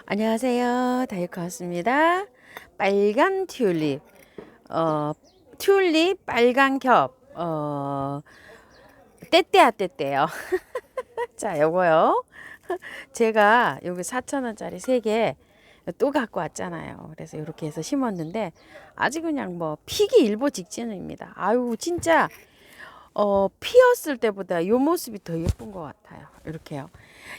안녕하세요. 다이어트 왔습니다. 빨간 튤립, 튤립 빨간 겹, 떼떼야 떼떼요. 자, 요거요. 제가 여기 4,000원짜리 3개 또 갖고 왔잖아요. 그래서 이렇게 해서 심었는데 아직 그냥 뭐 피기 일보 직전입니다. 아유, 진짜 피었을 때보다 요 모습이 더 예쁜 것 같아요. 이렇게요.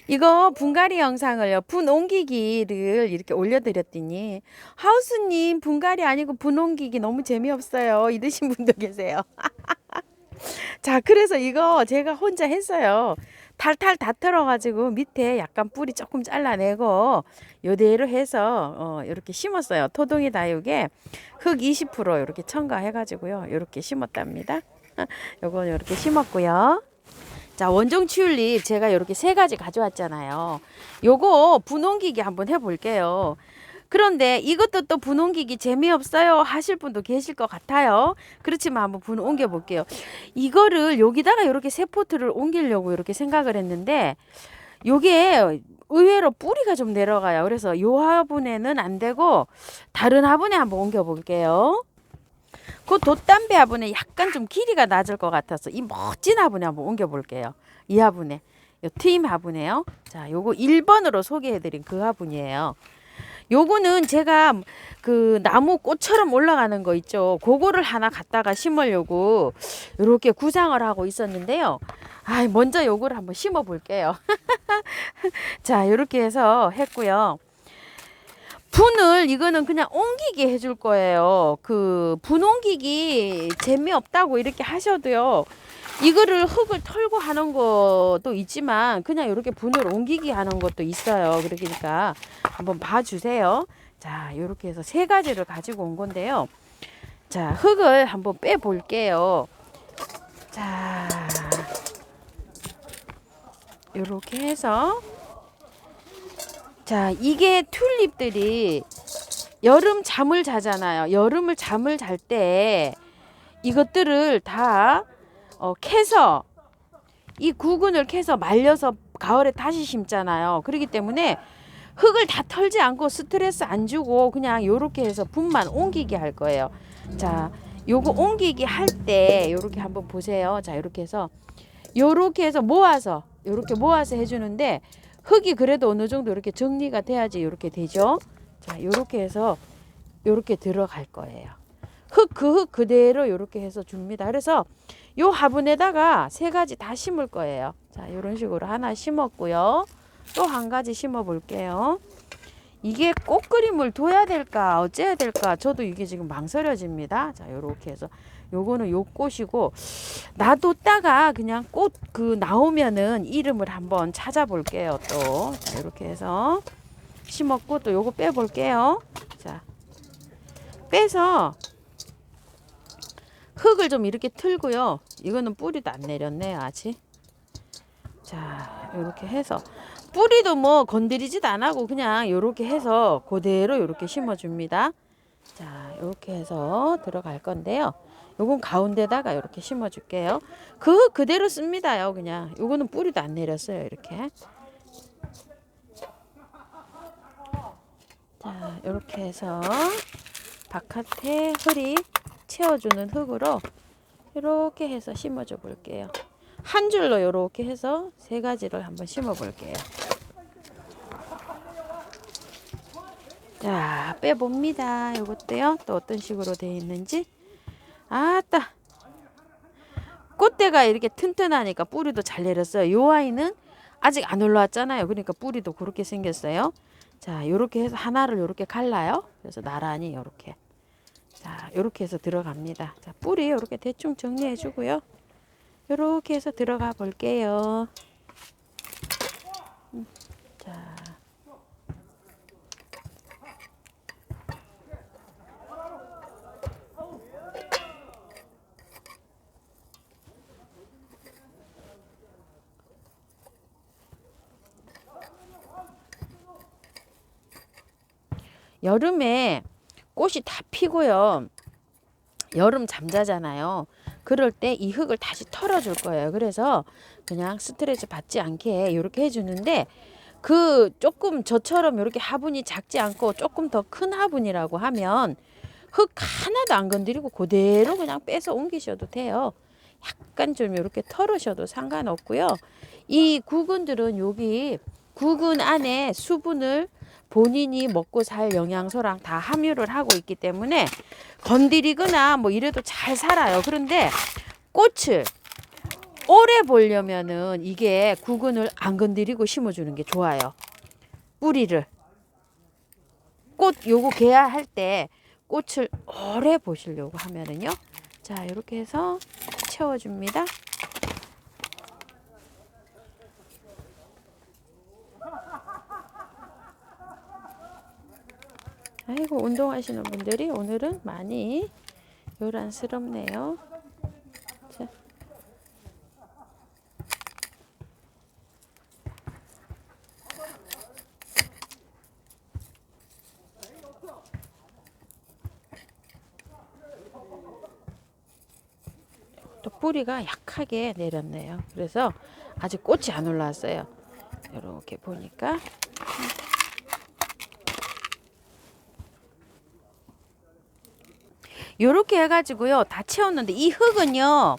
이거 분갈이 영상을요, 분 옮기기를 이렇게 올려드렸더니, 하우스님, 분갈이 아니고 분 옮기기 너무 재미없어요, 이러신 분도 계세요. 자, 그래서 이거 제가 혼자 했어요. 탈탈 다 털어가지고 밑에 약간 뿌리 조금 잘라내고 요대로 해서 이렇게 심었어요. 토동이 다육에 흙 20% 이렇게 첨가해가지고요, 이렇게 심었답니다. 요건 이렇게 심었고요. 자, 원종 튤립 제가 이렇게 3가지 가져왔잖아요. 요거 분홍기기 한번 해볼게요. 그런데 이것도 또 분홍기기 재미없어요 하실 분도 계실 것 같아요. 그렇지만 한번 분 옮겨 볼게요. 이거를 여기다가 이렇게 세포트를 옮기려고 이렇게 생각을 했는데 요게 의외로 뿌리가 좀 내려가요. 그래서 요 화분에는 안 되고 다른 화분에 한번 옮겨 볼게요. 그 돛담배 화분에 약간 좀 길이가 낮을 것 같아서 이 멋진 화분에 한번 옮겨 볼게요. 이 화분에, 요 트임 화분에요. 자, 요거 1번으로 소개해드린 그 화분이에요. 요거는 제가 그 나무 꽃처럼 올라가는 거 있죠. 그거를 하나 갖다가 심으려고 이렇게 구상을 하고 있었는데요. 아, 먼저 요거를 한번 심어 볼게요. 자, 이렇게 해서 했고요. 분을 이거는 그냥 옮기기 해줄 거예요. 그 분 옮기기 재미없다고 이렇게 하셔도요, 이거를 흙을 털고 하는 것도 있지만 그냥 이렇게 분을 옮기기 하는 것도 있어요. 그러니까 한번 봐주세요. 자, 이렇게 해서 3가지를 가지고 온 건데요. 자, 흙을 한번 빼 볼게요. 자, 이렇게 해서, 자, 이게 튤립들이 여름 잠을 자잖아요. 여름을 잠을 잘 때 이것들을 다 캐서, 이 구근을 캐서 말려서 가을에 다시 심잖아요. 그렇기 때문에 흙을 다 털지 않고 스트레스 안 주고 그냥 요렇게 해서 분만 옮기게 할 거예요. 자, 요거 옮기기 할 때 요렇게 한번 보세요. 자, 요렇게 해서 모아서 요렇게 모아서 해주는데 흙이 그래도 어느 정도 이렇게 정리가 돼야지 요렇게 되죠. 자, 요렇게 해서 요렇게 들어갈 거예요. 그 흙 그대로 요렇게 해서 줍니다. 그래서 요 화분에다가 3가지 다 심을 거예요. 자, 요런 식으로 하나 심었고요. 또 한 가지 심어 볼게요. 이게 꽃그림을 둬야 될까 어째야 될까 저도 이게 지금 망설여집니다. 자, 요렇게 해서 요거는 요 꽃이고, 놔뒀다가 그냥 꽃 그 나오면은 이름을 한번 찾아볼게요. 또 자, 이렇게 해서 심었고, 또 요거 빼볼게요. 자, 빼서 흙을 좀 이렇게 틀고요. 이거는 뿌리도 안 내렸네요, 아직. 자, 이렇게 해서 뿌리도 뭐 건드리지도 안 하고 그냥 이렇게 해서 그대로 이렇게 심어줍니다. 자, 이렇게 해서 들어갈 건데요. 요건 가운데다가 이렇게 심어줄게요. 그대로 씁니다요, 그냥. 요거는 뿌리도 안 내렸어요, 이렇게. 자, 이렇게 해서 바깥에 흐리 채워주는 흙으로 이렇게 해서 심어줘 볼게요. 한 줄로 이렇게 해서 3가지를 한번 심어 볼게요. 자, 빼봅니다. 요것도요. 또 어떤 식으로 되어 있는지. 아따, 꽃대가 이렇게 튼튼하니까 뿌리도 잘 내렸어요. 요 아이는 아직 안 올라왔잖아요. 그러니까 뿌리도 그렇게 생겼어요. 자, 요렇게 해서 하나를 요렇게 갈라요. 그래서 나란히 요렇게. 자, 요렇게 해서 들어갑니다. 자, 뿌리 요렇게 대충 정리해 주고요. 요렇게 해서 들어가 볼게요. 자, 여름에 꽃이 다 피고요. 여름 잠자잖아요. 그럴 때 이 흙을 다시 털어줄 거예요. 그래서 그냥 스트레스 받지 않게 이렇게 해주는데, 그 조금 저처럼 이렇게 화분이 작지 않고 조금 더 큰 화분이라고 하면 흙 하나도 안 건드리고 그대로 그냥 빼서 옮기셔도 돼요. 약간 좀 이렇게 털으셔도 상관없고요. 이 구근들은 여기 구근 안에 수분을 본인이 먹고 살 영양소랑 다 함유를 하고 있기 때문에 건드리거나 뭐 이래도 잘 살아요. 그런데 꽃을 오래 보려면은 이게 구근을 안 건드리고 심어주는 게 좋아요. 뿌리를. 꽃 요거 개화할 때 꽃을 오래 보시려고 하면은요. 자, 이렇게 해서 채워줍니다. 아이고, 운동하시는 분들이 오늘은 많이 요란스럽네요. 자. 또 뿌리가 약하게 내렸네요. 그래서 아직 꽃이 안 올라왔어요. 이렇게 보니까 요렇게 해가지고요 다 채웠는데 이 흙은요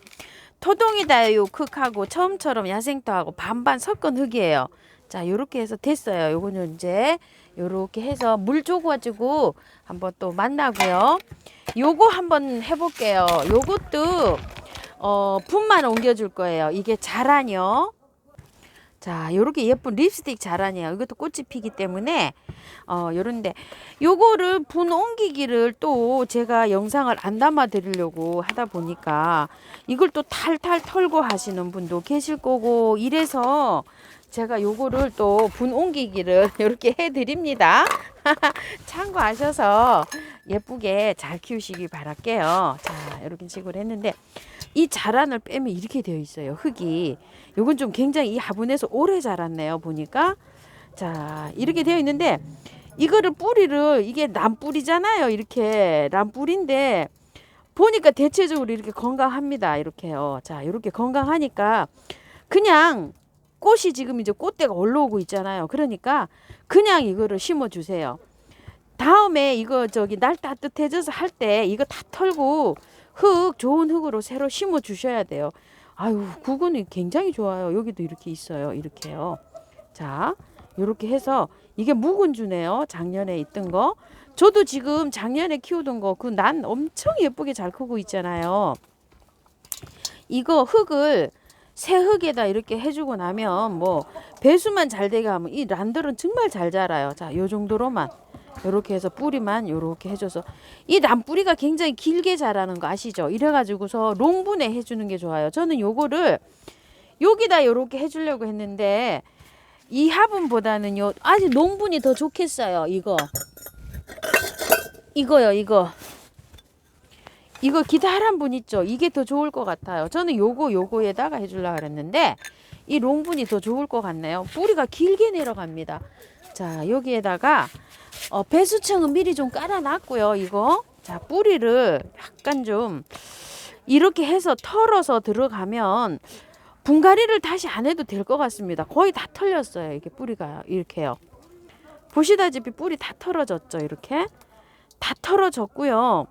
토동이다요 흙하고 처음처럼 야생토하고 반반 섞은 흙이에요. 자, 요렇게 해서 됐어요. 요거는 이제 요렇게 해서 물 줘가지고 한번 또 만나고요. 요거 한번 해볼게요. 요것도 분만 옮겨줄 거예요. 이게 자란이요. 자, 요렇게 예쁜 립스틱 자란이에요. 이것도 꽃이 피기 때문에 요런데 요거를 분 옮기기를 또 제가 영상을 안 담아 드리려고 하다 보니까 이걸 또 탈탈 털고 하시는 분도 계실 거고 이래서 제가 요거를 또 분 옮기기를 이렇게 해 드립니다. 참고하셔서 예쁘게 잘 키우시기 바랄게요. 자, 이렇게 식으로 했는데 이 자란을 빼면 이렇게 되어 있어요. 흙이. 요건 좀 굉장히 이 화분에서 오래 자랐네요. 보니까. 자, 이렇게 되어 있는데 이거를 뿌리를 이게 남뿌리잖아요. 이렇게 남뿌리인데 보니까 대체적으로 이렇게 건강합니다. 이렇게요. 자, 이렇게 건강하니까 그냥 꽃이 지금 이제 꽃대가 올라오고 있잖아요. 그러니까 그냥 이거를 심어 주세요. 다음에 이거 저기 날 따뜻해져서 할 때 이거 다 털고 흙 좋은 흙으로 새로 심어 주셔야 돼요. 아유, 그거는 굉장히 좋아요. 여기도 이렇게 있어요. 이렇게요. 자, 이렇게 해서 이게 묵은주네요. 작년에 있던 거. 저도 지금 작년에 키우던 거 그 난 엄청 예쁘게 잘 크고 있잖아요. 이거 흙을 새 흙에다 이렇게 해주고 나면 뭐 배수만 잘 되게 하면 이 란들은 정말 잘 자라요. 자, 요 정도로만 요렇게 해서 뿌리만 요렇게 해줘서 이 남뿌리가 굉장히 길게 자라는 거 아시죠? 이래가지고서 롱분해 해주는 게 좋아요. 저는 요거를 여기다 요렇게 해주려고 했는데 이 화분보다는요 아직 농분이 더 좋겠어요. 이거요. 이거 기다란 분 있죠? 이게 더 좋을 것 같아요. 저는 요거에다가 해주려고 그랬는데 이 롱분이 더 좋을 것 같네요. 뿌리가 길게 내려갑니다. 자, 여기에다가 배수청은 미리 좀 깔아놨고요. 이거 자, 뿌리를 약간 좀 이렇게 해서 털어서 들어가면 분갈이를 다시 안 해도 될 것 같습니다. 거의 다 털렸어요. 이게 뿌리가 이렇게요. 보시다시피 뿌리 다 털어졌죠. 이렇게 다 털어졌고요.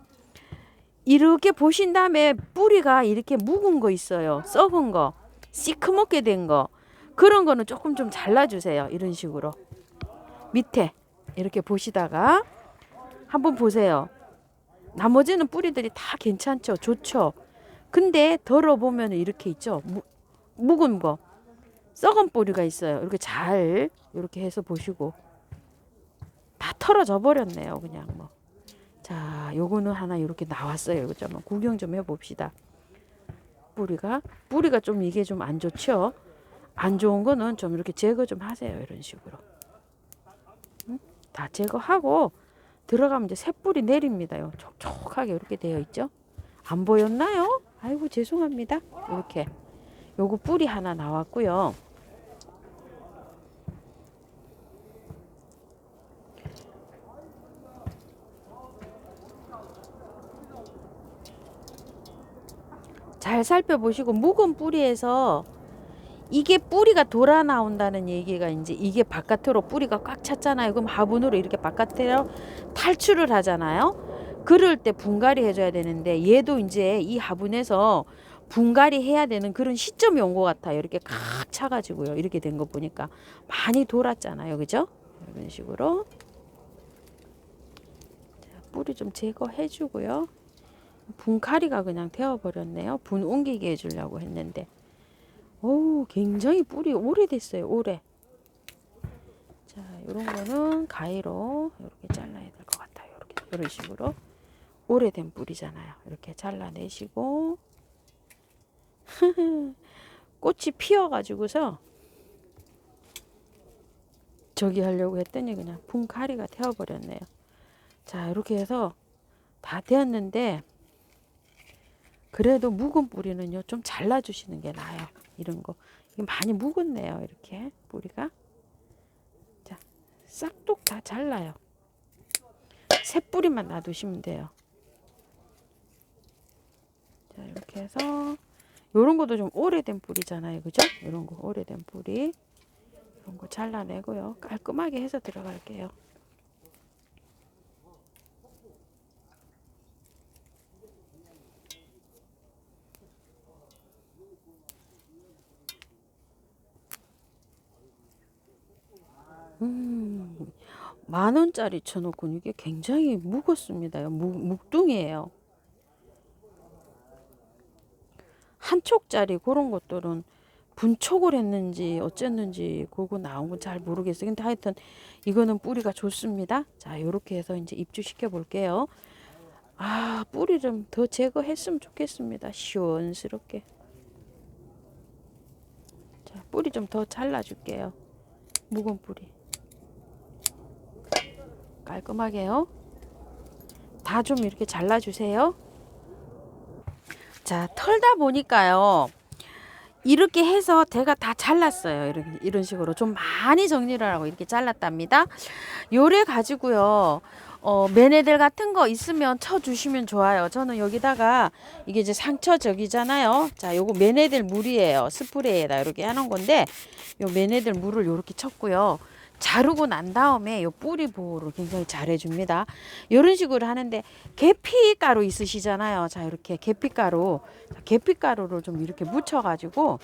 이렇게 보신 다음에 뿌리가 이렇게 묵은 거 있어요. 썩은 거, 시커멓게 된 거. 그런 거는 조금 좀 잘라주세요. 이런 식으로. 밑에 이렇게 보시다가 한번 보세요. 나머지는 뿌리들이 다 괜찮죠. 좋죠. 근데 덜어보면 이렇게 있죠. 묵은 거. 썩은 뿌리가 있어요. 이렇게 잘 이렇게 해서 보시고. 다 털어져 버렸네요. 그냥 뭐. 자, 요거는 하나 이렇게 나왔어요. 이거 좀 구경 좀 해봅시다. 뿌리가 좀 이게 좀 안 좋죠. 안 좋은 거는 좀 이렇게 제거 좀 하세요. 이런 식으로. 다 제거하고 들어가면 이제 새 뿌리 내립니다. 요 촉촉하게 이렇게 되어 있죠. 안 보였나요? 아이고 죄송합니다. 이렇게 요거 뿌리 하나 나왔고요. 잘 살펴보시고 묵은 뿌리에서 이게 뿌리가 돌아 나온다는 얘기가 이제 이게 바깥으로 뿌리가 꽉 찼잖아요. 그럼 화분으로 이렇게 바깥으로 탈출을 하잖아요. 그럴 때 분갈이 해줘야 되는데 얘도 이제 이 화분에서 분갈이 해야 되는 그런 시점이 온 것 같아요. 이렇게 칵 차가지고요. 이렇게 된 거 보니까 많이 돌았잖아요. 그죠? 이런 식으로. 자, 뿌리 좀 제거해 주고요. 분갈이가 그냥 되어버렸네요. 분 옮기게 해주려고 했는데. 오, 굉장히 뿌리 오래됐어요. 오래. 자, 이런 거는 가위로 이렇게 잘라야 될 것 같아요. 이렇게 이런 식으로 오래된 뿌리잖아요. 이렇게 잘라내시고 꽃이 피어가지고서 저기 하려고 했더니 그냥 분갈이가 되어버렸네요. 자, 이렇게 해서 다 되었는데 그래도 묵은 뿌리는요 좀 잘라주시는 게 나아요. 이런 거 이게 많이 묵었네요. 이렇게 뿌리가. 자, 싹둑 다 잘라요. 새 뿌리만 놔두시면 돼요. 자, 이렇게 해서 요런 것도 좀 오래된 뿌리잖아요. 그죠? 이런 거 오래된 뿌리 이런 거 잘라내고요. 깔끔하게 해서 들어갈게요. 음, 10,000원짜리 쳐놓고 이게 굉장히 무겁습니다. 묵둥이에요. 한 촉짜리 그런 것들은 분촉을 했는지 어쨌는지 그거 나온 건 잘 모르겠어요. 근데 하여튼 이거는 뿌리가 좋습니다. 자, 요렇게 해서 이제 입주시켜 볼게요. 아, 뿌리 좀 더 제거했으면 좋겠습니다. 시원스럽게. 자, 뿌리 좀 더 잘라줄게요. 묵은 뿌리. 깔끔하게요. 다 좀 이렇게 잘라주세요. 자, 털다 보니까요. 이렇게 해서 제가 다 잘랐어요. 이런 식으로 좀 많이 정리를 하고 이렇게 잘랐답니다. 요래 가지고요. 매네들 같은 거 있으면 쳐주시면 좋아요. 저는 여기다가 이게 이제 상처 저기잖아요. 자, 요거 매네들 물이에요. 스프레이에다 이렇게 하는 건데 요 매네들 물을 요렇게 쳤고요. 자르고 난 다음에 요 뿌리 보호를 굉장히 잘 해줍니다. 이런 식으로 하는데 계피가루 있으시잖아요. 자, 이렇게 계피가루를 좀 이렇게 묻혀가지고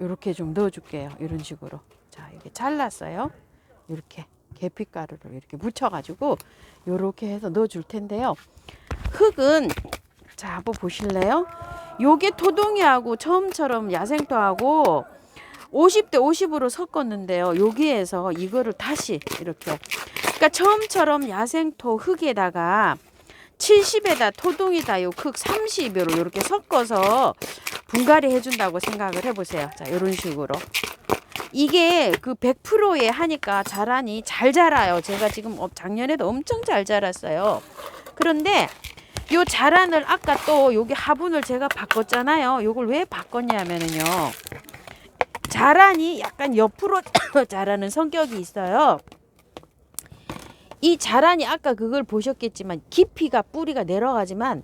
이렇게 좀 넣어줄게요. 이런 식으로. 자, 이렇게 잘랐어요. 이렇게 계피가루를 이렇게 묻혀가지고 이렇게 해서 넣어줄 텐데요. 흙은 자, 한번 보실래요? 요게 토동이하고 처음처럼 야생토하고 50대 50으로 섞었는데요. 여기에서 이거를 다시 이렇게 그러니까 처음처럼 야생토 흙에다가 70에다 토동이다 요 흙 30으로 이렇게 섞어서 분갈이 해준다고 생각을 해보세요. 자, 이런 식으로 이게 그 100%에 하니까 자라니 잘 자라요. 제가 지금 작년에도 엄청 잘 자랐어요. 그런데 요 자란을 아까 또 여기 화분을 제가 바꿨잖아요. 요걸 왜 바꿨냐면은요. 자란이 약간 옆으로 자라는 성격이 있어요. 이 자란이 아까 그걸 보셨겠지만 깊이가 뿌리가 내려가지만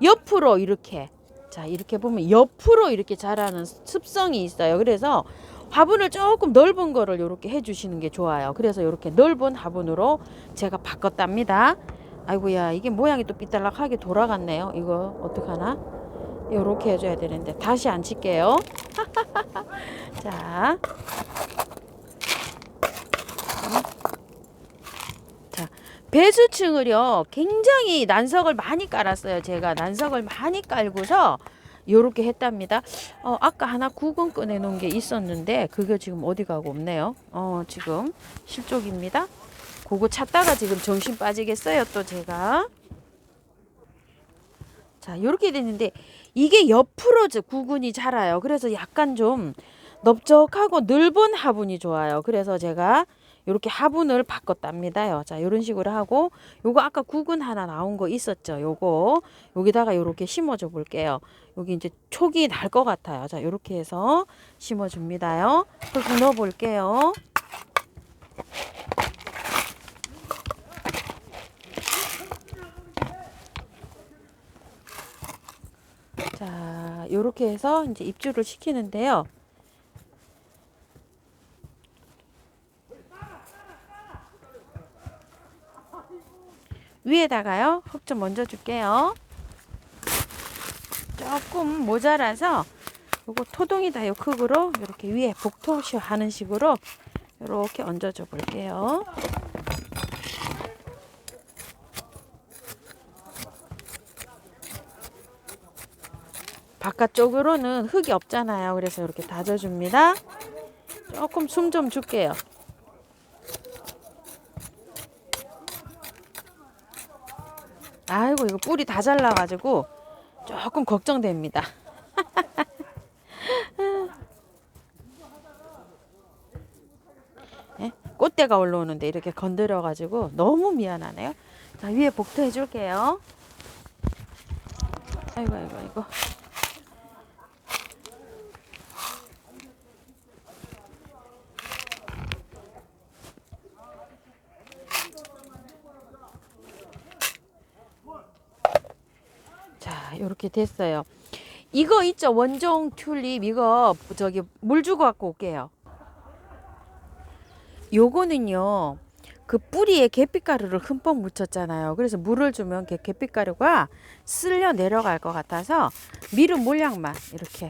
옆으로 이렇게 자 이렇게 보면 옆으로 이렇게 자라는 습성이 있어요. 그래서 화분을 조금 넓은 거를 이렇게 해주시는 게 좋아요. 그래서 이렇게 넓은 화분으로 제가 바꿨답니다. 아이고야 이게 모양이 또 삐뚤락하게 돌아갔네요. 이거 어떡하나? 이렇게 해줘야 되는데 다시 안 칠게요. 자, 자 배수층을요 굉장히 난석을 많이 깔았어요. 제가 난석을 많이 깔고서 요렇게 했답니다. 아까 하나 구근 꺼내 놓은 게 있었는데 그게 지금 어디 가고 없네요. 지금 실족입니다. 그거 찾다가 지금 정신 빠지겠어요 또 제가. 자, 요렇게 됐는데 이게 옆으로 구근이 자라요. 그래서 약간 좀 넓적하고 넓은 화분이 좋아요. 그래서 제가 이렇게 화분을 바꿨답니다요. 자, 이런 식으로 하고 요거 아까 구근 하나 나온 거 있었죠. 요거 여기다가 이렇게 심어줘 볼게요. 여기 이제 촉이 날 것 같아요. 자, 이렇게 해서 심어줍니다요. 흙 넣어 볼게요. 자, 요렇게 해서 이제 입주를 시키는데요. 위에다가요 흙 좀 얹어 줄게요. 조금 모자라서 요거 토동이다 요 크기로 이렇게 위에 복토시 하는 식으로 이렇게 얹어줘 볼게요. 바깥쪽으로는 흙이 없잖아요. 그래서 이렇게 다져줍니다. 조금 숨 좀 줄게요. 아이고 이거 뿌리 다 잘라가지고 조금 걱정됩니다. 네? 꽃대가 올라오는데 이렇게 건드려가지고 너무 미안하네요. 자, 위에 복토 해줄게요. 아이고 아이고 아이고. 자, 이렇게 됐어요. 이거 있죠? 원종 튤립 이거 저기 물 주고 갖고 올게요. 요거는요. 그 뿌리에 계피가루를 흠뻑 묻혔잖아요. 그래서 물을 주면 계피가루가 쓸려 내려갈 것 같아서 미름 물량만 이렇게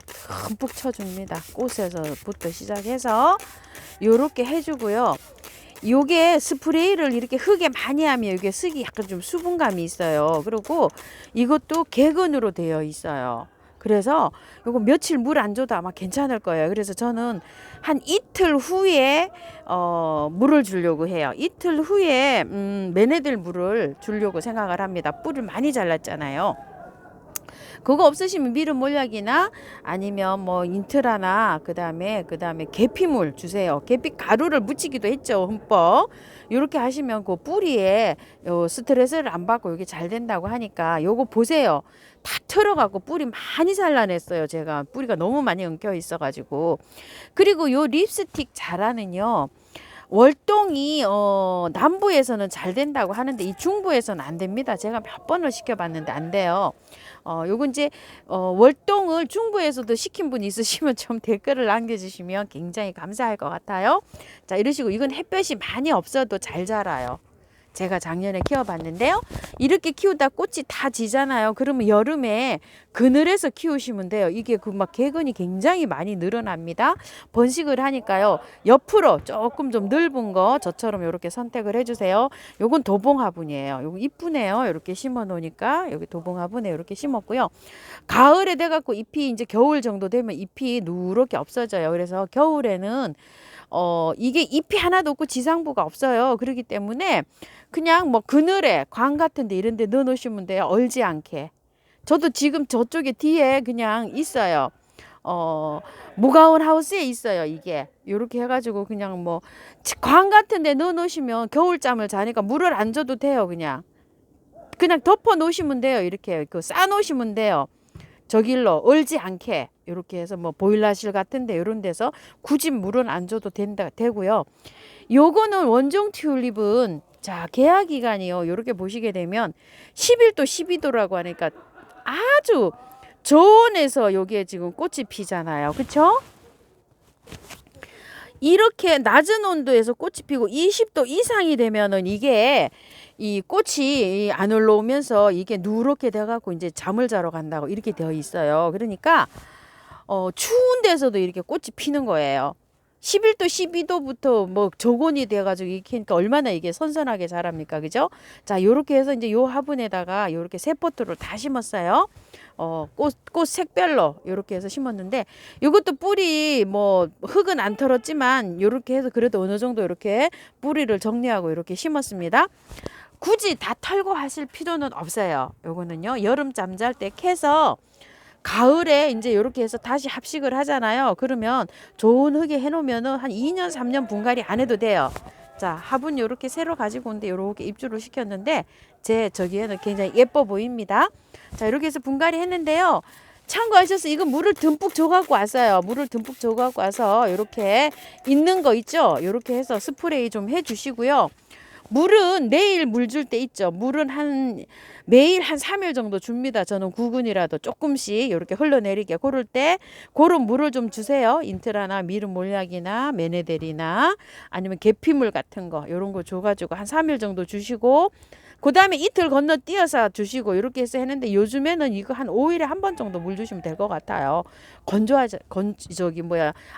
듬뿍 쳐줍니다. 꽃에서부터 시작해서 요렇게 해주고요. 요게 스프레이를 이렇게 흙에 많이 하면 이게 흙이 약간 좀 수분감이 있어요. 그리고 이것도 객은으로 되어 있어요. 그래서 요거 며칠 물 안 줘도 아마 괜찮을 거예요. 그래서 저는 한 이틀 후에 물을 주려고 해요. 이틀 후에 매네들 물을 주려고 생각을 합니다. 뿌리를 많이 잘랐잖아요. 그거 없으시면 미름 몰약이나 아니면 뭐 인트라나 그다음에 계피물 주세요. 계피 가루를 묻히기도 했죠. 흠뻑. 이렇게 하시면 그 뿌리에 스트레스를 안 받고 이게 잘 된다고 하니까 요거 보세요. 다 털어갖고 뿌리 많이 잘라냈어요. 제가 뿌리가 너무 많이 엉켜 있어가지고. 그리고 요 립스틱 자라는요. 월동이 남부에서는 잘 된다고 하는데 이 중부에서는 안 됩니다. 제가 몇 번을 시켜봤는데 안 돼요. 요건 이제 월동을 중부에서도 시킨 분 있으시면 좀 댓글을 남겨주시면 굉장히 감사할 것 같아요. 자, 이러시고 이건 햇볕이 많이 없어도 잘 자라요. 제가 작년에 키워봤는데요. 이렇게 키우다 꽃이 다 지잖아요. 그러면 여름에 그늘에서 키우시면 돼요. 이게 그 막 개근이 굉장히 많이 늘어납니다. 번식을 하니까요. 옆으로 조금 좀 넓은 거 저처럼 이렇게 선택을 해주세요. 요건 도봉 화분이에요. 요거 이쁘네요. 이렇게 심어 놓으니까 여기 도봉 화분에 이렇게 심었고요. 가을에 돼갖고 잎이 이제 겨울 정도 되면 잎이 누렇게 없어져요. 그래서 겨울에는 이게 잎이 하나도 없고 지상부가 없어요. 그렇기 때문에 그냥 뭐 그늘에 광 같은데 이런 데 넣어 놓으시면 돼요. 얼지 않게. 저도 지금 저쪽에 뒤에 그냥 있어요. 무가온 하우스에 있어요. 이게 요렇게 해가지고 그냥 뭐 광 같은 데 넣어 놓으시면 겨울잠을 자니까 물을 안 줘도 돼요. 그냥 덮어 놓으시면 돼요. 이렇게 싸 놓으시면 돼요. 저길로 얼지 않게 이렇게 해서 뭐 보일러실 같은데 이런 데서 굳이 물은 안 줘도 되고요. 요거는 원종 튤립은 자 개화 기간이요. 이렇게 보시게 되면 11도 12도라고 하니까 아주 저온에서 여기에 지금 꽃이 피잖아요. 그쵸? 이렇게 낮은 온도에서 꽃이 피고 20도 이상이 되면은 이게 이 꽃이 안 올라오면서 이게 누렇게 돼갖고 이제 잠을 자러 간다고 이렇게 되어 있어요. 그러니까 추운 데서도 이렇게 꽃이 피는 거예요. 11도 12도부터 뭐 저온이 돼가지고 이렇게 하니까 얼마나 이게 선선하게 자랍니까, 그죠? 자, 요렇게 해서 이제 요 화분에다가 요렇게 세 포트를 다 심었어요. 꽃 색별로 요렇게 해서 심었는데 요것도 뿌리 뭐 흙은 안 털었지만 요렇게 해서 그래도 어느 정도 이렇게 뿌리를 정리하고 이렇게 심었습니다. 굳이 다 털고 하실 필요는 없어요. 요거는요 여름 잠잘 때 캐서 가을에 이제 이렇게 해서 다시 합식을 하잖아요. 그러면 좋은 흙에 해놓으면은 한 2년 3년 분갈이 안 해도 돼요. 자, 화분 이렇게 새로 가지고 온데 이렇게 입주를 시켰는데 제 저기에는 굉장히 예뻐 보입니다. 자, 이렇게 해서 분갈이 했는데요. 참고하셔서 이거 물을 듬뿍 줘갖고 왔어요. 물을 듬뿍 줘갖고 와서 이렇게 있는 거 있죠. 이렇게 해서 스프레이 좀 해주시고요. 물은 내일 물 줄 때 있죠. 물은 매일 한 3일 정도 줍니다. 저는 구근이라도 조금씩 이렇게 흘러내리게 고를 때 그런 물을 좀 주세요. 인트라나 미름 몰약이나 메네델이나 아니면 계피물 같은 거 이런 거 줘가지고 한 3일 정도 주시고 그 다음에 이틀 건너뛰어서 주시고 이렇게 해서 했는데 요즘에는 이거 한 5일에 한 번 정도 물 주시면 될 것 같아요.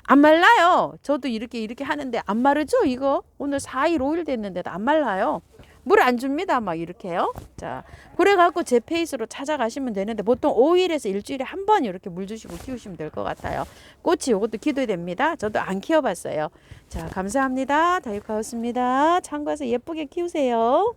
안 말라요. 저도 이렇게 하는데 안 마르죠 이거? 오늘 4일 5일 됐는데도 안 말라요. 물 안 줍니다. 막 이렇게요. 자, 그래갖고 제 페이스로 찾아가시면 되는데 보통 5일에서 일주일에 한 번 이렇게 물 주시고 키우시면 될 것 같아요. 꽃이 이것도 기도됩니다. 저도 안 키워봤어요. 자, 감사합니다. 다육하우스입니다. 참고해서 예쁘게 키우세요.